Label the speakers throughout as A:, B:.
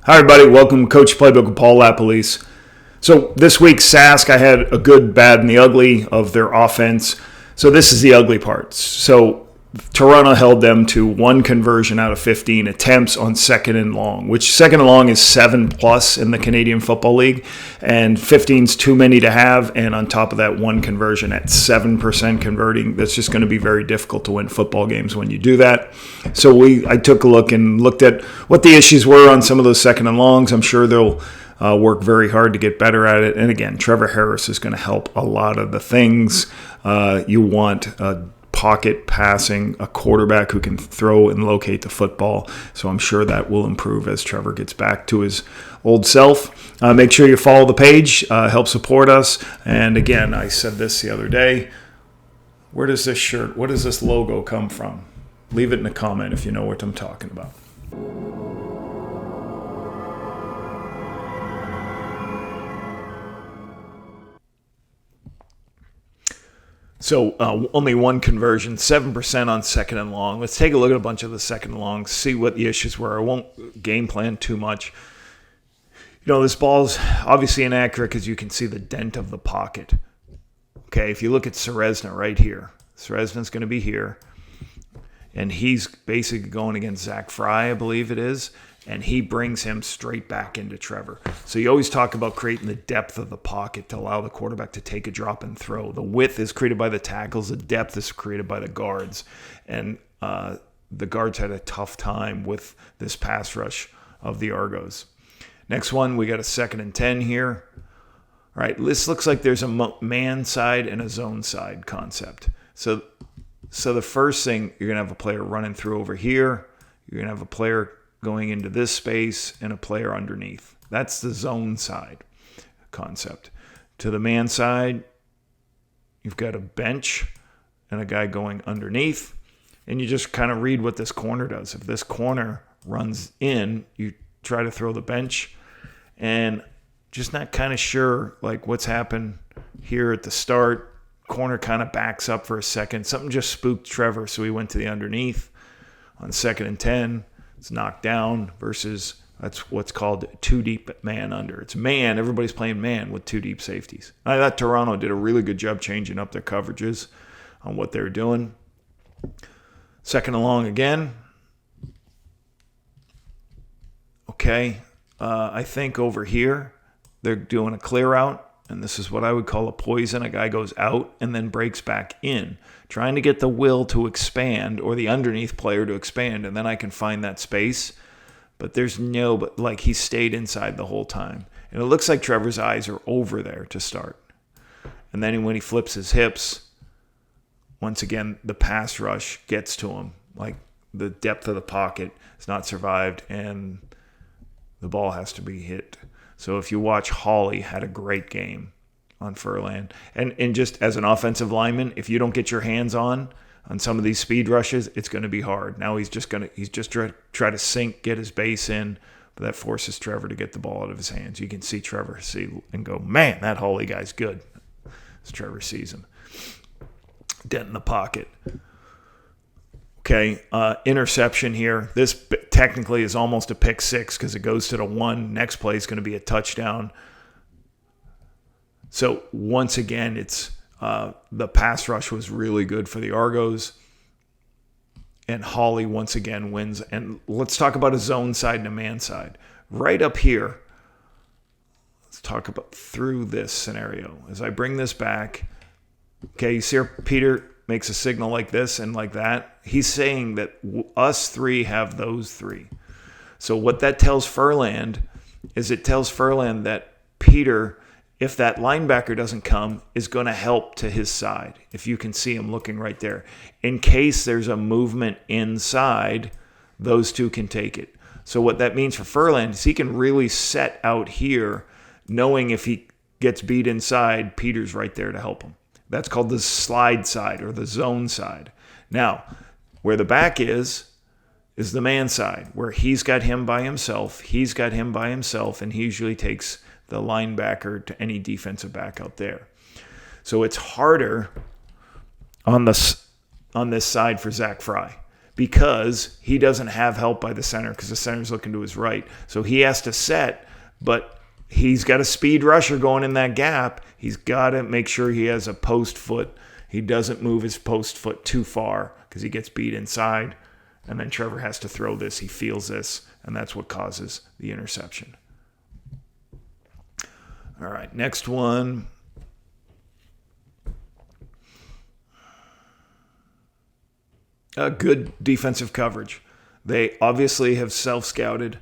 A: Hi, everybody. Welcome, Coach Playbook with Paul LaPolice. So this week, Sask, I had a good, bad, and the ugly of their offense. So this is the ugly parts. So Toronto held them to one conversion out of 15 attempts on second and long, which second and long is 7+ in the Canadian Football League, and 15 is too many to have. And on top of that, one conversion at 7% converting, that's just going to be very difficult to win football games when you do that. So I took a look and looked at what the issues were on some of those second and longs. I'm sure they'll work very hard to get better at it. And again, Trevor Harris is going to help a lot of the things you want. Pocket passing, a quarterback who can throw and locate the football. So I'm sure that will improve as Trevor gets back to his old self. Make sure you follow the page, help support us. And again, I said this the other day, where does this shirt, what does this logo come from? Leave it in a comment if you know what I'm talking about. So only one conversion, 7% on second and long. Let's take a look at a bunch of the second and longs, see what the issues were. I won't game plan too much. You know, this ball's obviously inaccurate because you can see the dent of the pocket. Okay, if you look at Serezna right here, Serezna's going to be here. And he's basically going against Zach Fry, I believe it is. And he brings him straight back into Trevor. So you always talk about creating the depth of the pocket to allow the quarterback to take a drop and throw. The width is created by the tackles. The depth is created by the guards. And the guards had a tough time with this pass rush of the Argos. Next one, we got a 2nd and 10 here. All right, this looks like there's a man side and a zone side concept. So the first thing, you're going to have a player running through over here. You're going to have a player going into this space and a player underneath. That's the zone side concept. To the man side, you've got a bench and a guy going underneath. And you just kind of read what this corner does. If this corner runs in, you try to throw the bench. And just not kind of sure like what's happened here at the start. Corner kind of backs up for a second. Something just spooked Trevor, so he went to the underneath. On 2nd and 10, it's knocked down versus that's what's called 2 deep man under. It's man. Everybody's playing man with 2 deep safeties. I thought Toronto did a really good job changing up their coverages on what they were doing. 2nd and long again. Okay. I think over here they're doing a clear out. And this is what I would call a poison. A guy goes out and then breaks back in, trying to get the will to expand or the underneath player to expand. And then I can find that space. But like he stayed inside the whole time. And it looks like Trevor's eyes are over there to start. And then when he flips his hips, once again, the pass rush gets to him. Like the depth of the pocket is not survived and the ball has to be hit. So if you watch, Hawley had a great game on Furlan. And just as an offensive lineman, if you don't get your hands on some of these speed rushes, it's going to be hard. Now he's just try to sink, get his base in, but that forces Trevor to get the ball out of his hands. You can see Trevor and go, man, that Hawley guy's good. As Trevor sees him. Dent in the pocket. Okay, interception here. This technically is almost a pick 6 because it goes to the 1. Next play is going to be a touchdown. So once again, it's the pass rush was really good for the Argos. And Hawley once again wins. And let's talk about a zone side and a man side. Right up here, let's talk about through this scenario. As I bring this back, okay, you see here Peter makes a signal like this and like that. He's saying that us 3 have those 3. So what that tells Furlan is it tells Furlan that Peter, if that linebacker doesn't come, is going to help to his side. If you can see him looking right there. In case there's a movement inside, those 2 can take it. So what that means for Furlan is he can really set out here knowing if he gets beat inside, Peter's right there to help him. That's called the slide side or the zone side. Now, where the back is the man side, where he's got him by himself. He's got him by himself, and he usually takes the linebacker to any defensive back out there. So it's harder on this side for Zach Fry because he doesn't have help by the center because the center's looking to his right. So he has to set, but he's got a speed rusher going in that gap. He's got to make sure he has a post foot. He doesn't move his post foot too far because he gets beat inside. And then Trevor has to throw this. He feels this, and that's what causes the interception. All right, next one. Good defensive coverage. They obviously have self-scouted.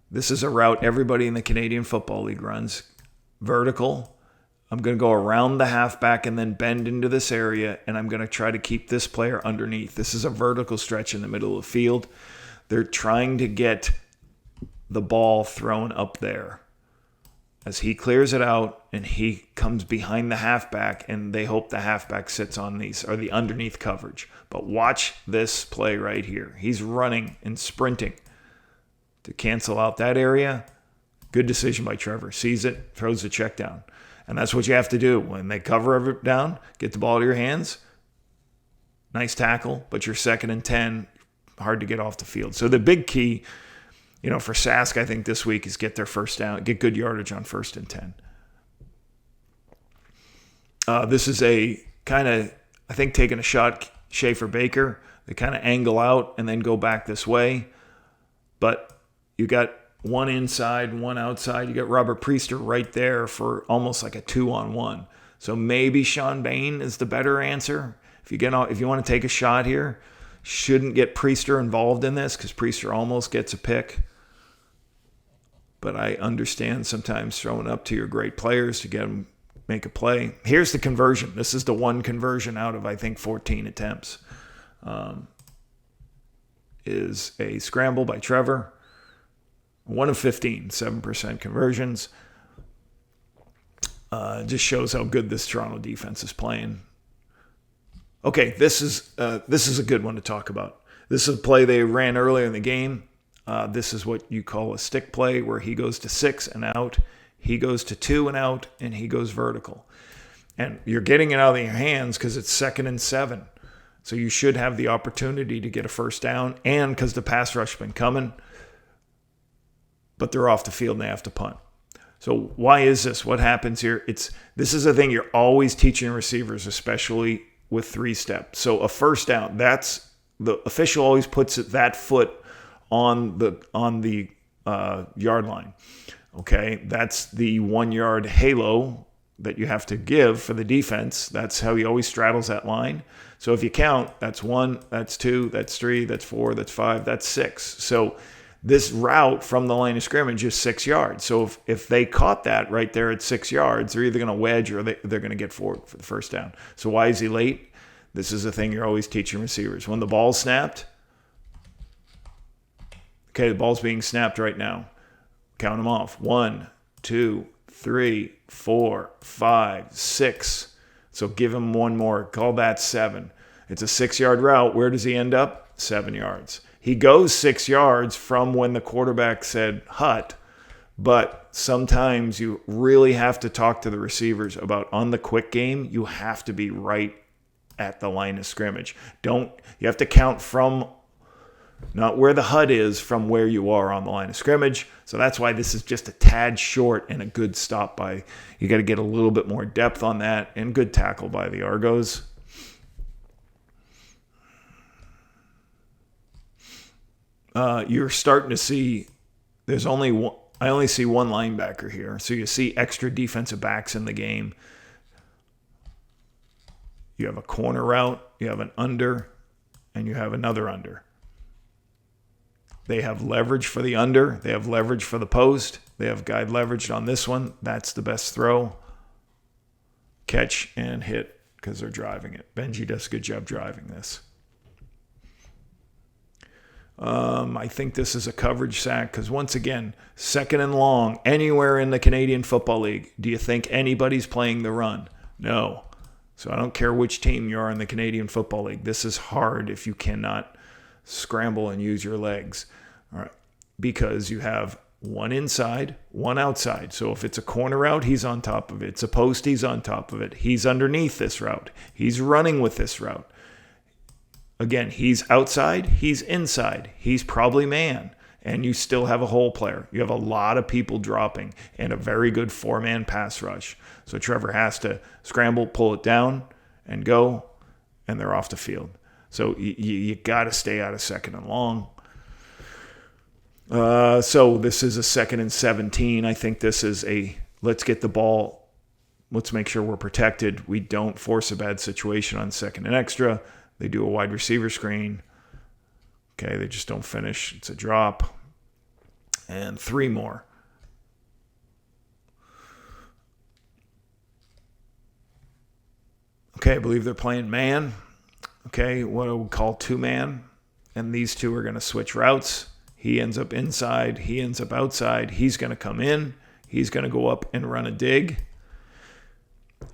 A: This is a route everybody in the Canadian Football League runs. Vertical. I'm going to go around the halfback and then bend into this area, and I'm going to try to keep this player underneath. This is a vertical stretch in the middle of the field. They're trying to get the ball thrown up there. As he clears it out and he comes behind the halfback, and they hope the halfback sits on these or the underneath coverage. But watch this play right here. He's running and sprinting to cancel out that area. Good decision by Trevor. Sees it, throws the check down. And that's what you have to do. When they cover it down, get the ball to your hands. Nice tackle, but you're 2nd and 10. Hard to get off the field. So the big key, for Sask, I think this week is get their first down, get good yardage on 1st and 10. This is a kind of, I think, taking a shot, Schaefer Baker. They kind of angle out and then go back this way. But you got one inside, one outside. You got Robert Priester right there for almost like a 2-on-1. So maybe Sean Bain is the better answer. If you want to take a shot here, shouldn't get Priester involved in this because Priester almost gets a pick. But I understand sometimes throwing up to your great players to get them make a play. Here's the conversion. This is the one conversion out of, I think, 14 attempts. Is a scramble by Trevor. 1 of 15, 7% conversions. Just shows how good this Toronto defense is playing. Okay, this is a good one to talk about. This is a play they ran earlier in the game. This is what you call a stick play, where he goes to 6 and out, he goes to 2 and out, and he goes vertical. And you're getting it out of your hands because it's 2nd and 7. So you should have the opportunity to get a first down, and because the pass rush has been coming, but they're off the field and they have to punt. So why is this? What happens here? This is a thing you're always teaching receivers, especially with 3-step. So a first down, that's the official always puts that foot on the yard line. Okay, that's the 1-yard halo that you have to give for the defense. That's how he always straddles that line. So if you count, that's 1, that's 2, that's 3, that's 4, that's 5, that's 6. So this route from the line of scrimmage is 6 yards. So if they caught that right there at 6 yards, they're either going to wedge or they're going to get forward for the first down. So why is he late? This is a thing you're always teaching receivers. When the ball's snapped, okay, the ball's being snapped right now. Count them off. 1, 2, 3, 4, 5, 6. So give him one more. Call that 7. It's a 6-yard route. Where does he end up? 7 yards. He goes 6 yards from when the quarterback said hut, but sometimes you really have to talk to the receivers about on the quick game, you have to be right at the line of scrimmage. You have to count from not where the hut is, from where you are on the line of scrimmage. So that's why this is just a tad short and a good stop by. You got to get a little bit more depth on that, and good tackle by the Argos. You're starting to see there's only one. I only see one linebacker here. So you see extra defensive backs in the game. You have a corner route, you have an under, and you have another under. They have leverage for the under. They have leverage for the post. They have guide leveraged on this one. That's the best throw. Catch and hit because they're driving it. Benji does a good job driving this. I think this is a coverage sack because, once again, 2nd and long, anywhere in the Canadian Football League, do you think anybody's playing the run? No. So I don't care which team you are in the Canadian Football League. This is hard if you cannot scramble and use your legs. All right. Because you have one inside, one outside. So if it's a corner route, he's on top of it. It's a post, he's on top of it. He's underneath this route. He's running with this route. Again, he's outside, he's inside, he's probably man, and you still have a hole player. You have a lot of people dropping and a very good 4-man pass rush. So Trevor has to scramble, pull it down, and go, and they're off the field. So you got to stay out of second and long. So this is a 2nd and 17. I think this is a let's get the ball. Let's make sure we're protected. We don't force a bad situation on 2nd and extra. They do a wide receiver screen. Okay, they just don't finish. It's a drop. And 3 more. Okay, I believe they're playing man. Okay, what I would call 2-man. And these two are going to switch routes. He ends up inside. He ends up outside. He's going to come in. He's going to go up and run a dig.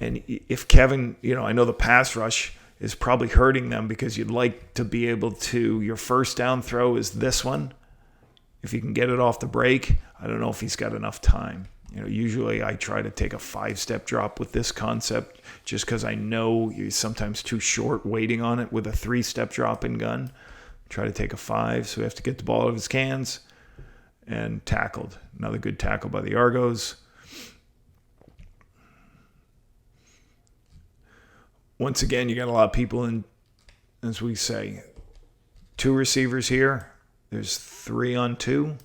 A: And if Kevin, I know the pass rush is probably hurting them because you'd like to be able to, your first down throw is this one. If you can get it off the break, I don't know if he's got enough time. Usually I try to take a 5-step drop with this concept just because I know you're sometimes too short waiting on it with a 3-step drop in gun. Try to take a 5, so we have to get the ball out of his hands and tackled. Another good tackle by the Argos. Once again, you got a lot of people in, as we say, 2 receivers here. There's 3 on 2.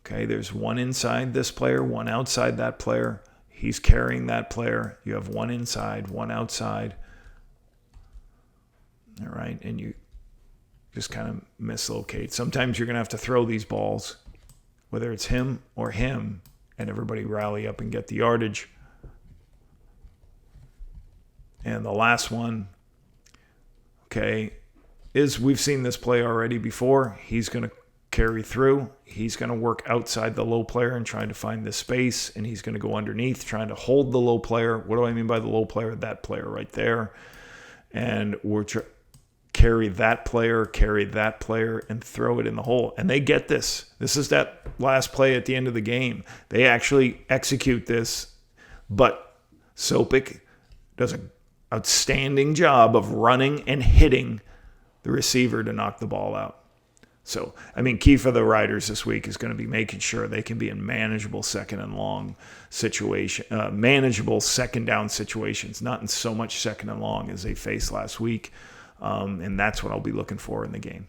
A: Okay, there's 1 inside this player, 1 outside that player. He's carrying that player. You have 1 inside, 1 outside. All right, and you just kind of mislocate. Sometimes you're going to have to throw these balls, whether it's him or him, and everybody rally up and get the yardage. And the last one, okay, is we've seen this play already before. He's going to carry through. He's going to work outside the low player and trying to find the space, and he's going to go underneath trying to hold the low player. What do I mean by the low player? That player right there. And we're carry that player, and throw it in the hole. And they get this. This is that last play at the end of the game. They actually execute this, but Sopik does an outstanding job of running and hitting the receiver to knock the ball out. So, key for the Riders this week is going to be making sure they can be in manageable 2nd and long situation, manageable 2nd down situations, not in so much 2nd and long as they faced last week. And that's what I'll be looking for in the game.